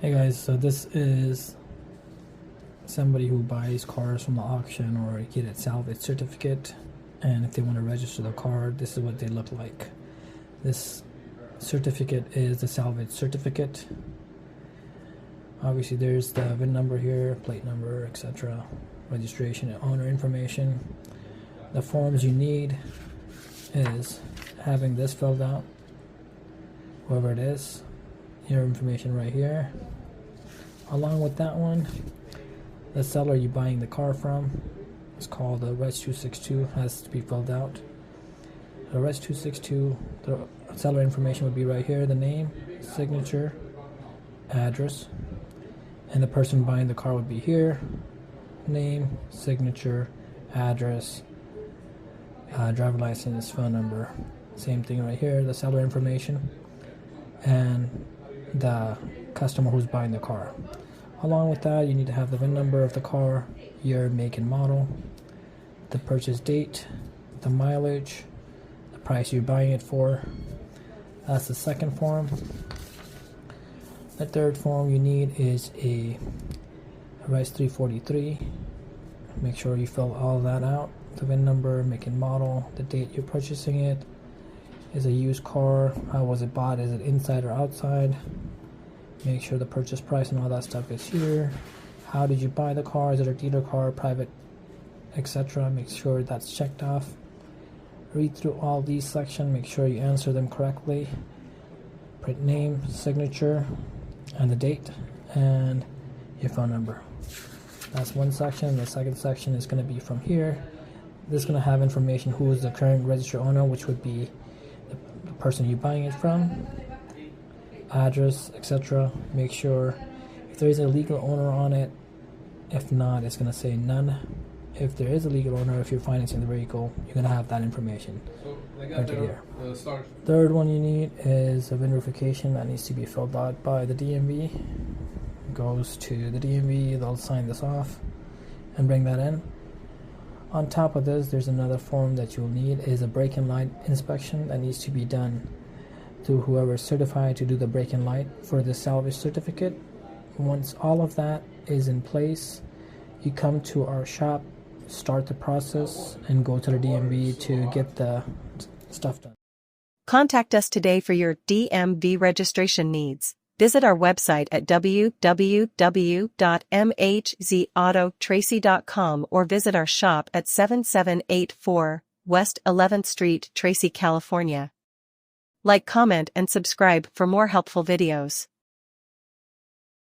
Hey guys, so this is somebody who buys cars from the auction or get a salvage certificate, and if they want to register the car, this is what they look like. This certificate is the salvage certificate. Obviously there's the VIN number here, plate number, etc., registration and owner information. The forms you need is having this filled out, whoever it is, your information right here. Along with that one, the seller you're buying the car from is called the Reg 262, has to be filled out. The Reg 262, the seller information would be right here, the name, signature, address, and the person buying the car would be here, name, signature, address, driver license, phone number. Same thing right here, the seller information, and the customer who's buying the car. Along with that, you need to have the VIN number of the car, year, make, and model, the purchase date, the mileage, the price you're buying it for. That's the second form. The third form you need is a Reg 343. Make sure you fill all that out. The VIN number, make and model, the date you're purchasing it. Is a used car? How was it bought? Is it inside or outside? Make sure the purchase price and all that stuff is here. How did you buy the car? Is it a dealer car, private, etc.? Make sure that's checked off. Read through all these sections. Make sure you answer them correctly. Print name, signature, and the date, and your phone number. That's one section. The second section is going to be from here. This is going to have information who is the current registered owner, which would be the person you're buying it from, address, etc. Make sure if there is a legal owner on it. If not, it's going to say none. If there is a legal owner, if you're financing the vehicle, you're going to have that information right here. Third one you need is a VIN verification that needs to be filled out by the DMV. Goes to the DMV, they'll sign this off and bring that in. On top of this, there's another form that you'll need, is a brake and light inspection that needs to be done through whoever is certified to do the brake and light for the salvage certificate. Once all of that is in place, you come to our shop, start the process, and go to the DMV to get the stuff done. Contact us today for your DMV registration needs. Visit our website at www.mhzautotracy.com or visit our shop at 7784 West 11th Street, Tracy, California. Like, comment, and subscribe for more helpful videos.